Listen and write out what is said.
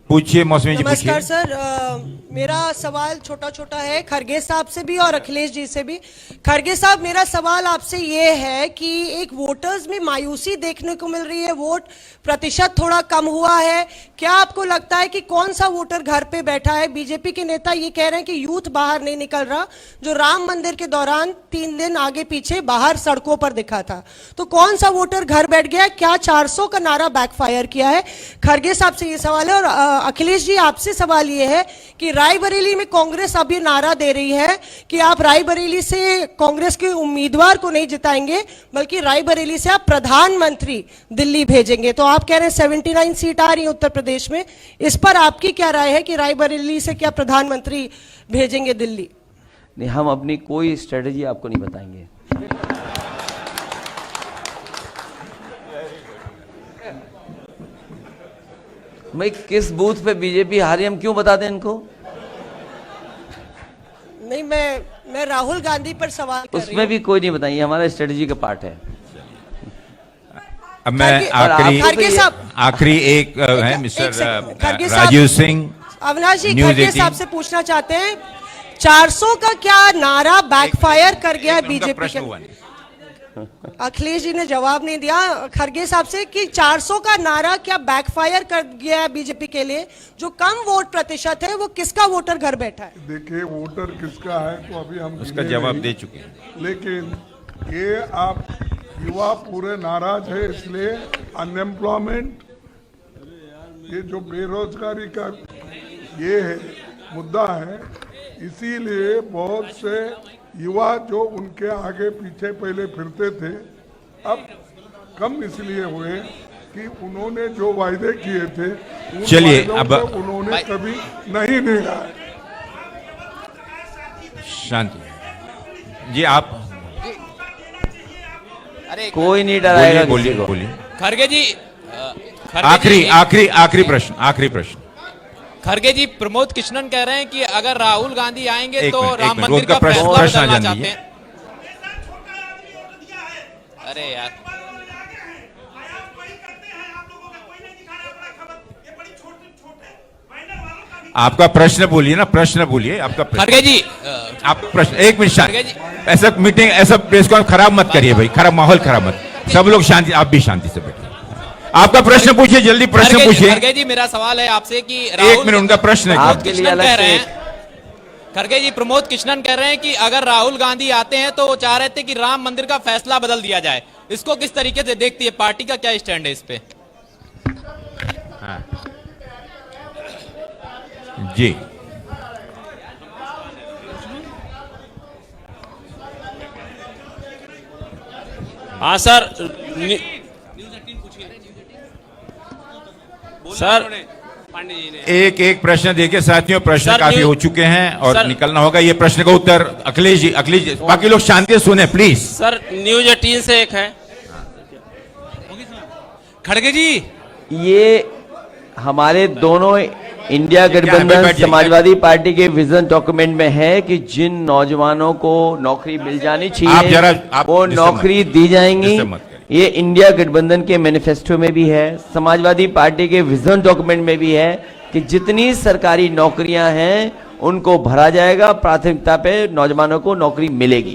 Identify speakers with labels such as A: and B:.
A: पूछिए मौसमी जी, पूछिए।
B: नमस्कार सर, मेरा सवाल छोटा छोटा है खरगे साहब से भी और अखिलेश जी से भी। खरगे साहब, मेरा सवाल आपसे ये है कि एक वोटर्स में मायूसी देखने को मिल रही है, वोट प्रतिशत थोड़ा कम हुआ है। क्या आपको लगता है कि कौन सा वोटर घर पे बैठा है? बीजेपी के नेता ये कह रहे हैं कि यूथ बाहर नहीं निकल रहा, जो राम मंदिर के दौरान 3 दिन आगे पीछे बाहर सड़कों पर दिखा था। तो कौन सा वोटर घर बैठ गया? क्या 400 का नारा बैकफायर किया है? खरगे साहब से ये सवाल है। और अखिलेश जी, आपसे सवाल ये है कि रायबरेली में कांग्रेस अभी नारा दे रही है कि आप रायबरेली से कांग्रेस के उम्मीदवार को नहीं जिताएंगे, बल्कि रायबरेली से आप प्रधानमंत्री दिल्ली भेजेंगे। तो आप कह रहे हैं 79 सीट आ रही है उत्तर प्रदेश में, इस पर आपकी क्या राय है कि रायबरेली से क्या प्रधानमंत्री भेजेंगे दिल्ली?
C: नहीं, हम अपनी कोई स्ट्रेटेजी आपको नहीं बताएंगे। भाई, किस बूथ पे बीजेपी हारी हम क्यों बता दें इनको?
B: नहीं, मैं राहुल गांधी पर सवाल कर रही हूं।
C: उसमें भी कोई नहीं बताइए, हमारा स्ट्रेटेजी का पार्ट है।
A: अब मैं आखिरी एक है मिस्टर राजीव सिंह,
B: अविनाश जी, खरगे साहब से पूछना चाहते हैं 400 का क्या नारा बैकफायर कर गया है बीजेपी के? अखिलेश जी ने जवाब नहीं दिया खरगे साहब से कि 400 का नारा क्या बैकफायर कर गया है बीजेपी के लिए? जो कम वोट प्रतिशत है वो किसका वोटर घर बैठा है?
D: देखिए, वोटर किसका है तो अभी हम
A: उसका जवाब दे चुके हैं,
D: लेकिन ये आप युवा पूरे नाराज है, इसलिए अनएम्प्लॉयमेंट, ये जो बेरोजगारी का ये है मुद्दा है, इसीलिए बहुत से युवा जो उनके आगे पीछे पहले फिरते थे अब कम इसलिए हुए कि उन्होंने जो वायदे किए थे
A: चलिए अब
D: उन्होंने कभी नहीं निभाया।
A: शांति जी, आप
C: कोई नहीं डराएगा।
A: बोलिए।
E: खरगे जी,
A: आखिरी प्रश्न।
E: खरगे जी, प्रमोद कृष्णन कह रहे हैं कि अगर राहुल गांधी आएंगे तो राम मंदिर
A: उनका
E: का फैसला
A: प्रश्न
E: बदलना
A: जान
E: चाहते
A: लीजिए।
E: हैं। अरे यार,
A: आपका प्रश्न बोलिए ना, प्रश्न बोलिए आपका प्रश्न।
E: खरगे जी,
A: आप प्रश्न, एक मिनट शांति।
E: खरगे जी,
A: ऐसा मीटिंग, ऐसा प्रेस कॉन्फ्रेंस खराब मत करिए भाई, खराब माहौल खराब मत। सब लोग शांति, आप भी शांति से बैठिए। आपका प्रश्न पूछिए, जल्दी प्रश्न पूछिए।
E: खरगे जी, मेरा सवाल है आपसे कि
A: एक मिनट, उनका प्रश्न है।
C: आपके लिए अलग से
E: खरगे जी, प्रमोद कृष्णन कह रहे हैं कि अगर राहुल गांधी आते हैं तो वो चाह रहे थे कि राम मंदिर का फैसला बदल दिया जाए। इसको किस तरीके से देखती है पार्टी का, क्या स्टैंड है इस पे?
A: जी,
F: हाँ सर, सर
A: एक प्रश्न देखिए साथियों, प्रश्न काफी हो चुके हैं और निकलना होगा। ये प्रश्न का उत्तर अखिलेश जी, बाकी लोग शांति से सुने प्लीज।
F: सर, न्यूज 18 से एक है।
E: खड़गे जी,
C: ये हमारे दोनों इंडिया गठबंधन समाजवादी पार्टी के विजन डॉक्यूमेंट में है कि जिन नौजवानों को नौकरी मिल जानी चाहिए वो नौकरी दी जाएंगी। ये इंडिया गठबंधन के मैनिफेस्टो में भी है, समाजवादी पार्टी के विजन डॉक्यूमेंट में भी है कि जितनी सरकारी नौकरियां हैं उनको भरा जाएगा, प्राथमिकता पे नौजवानों को नौकरी मिलेगी।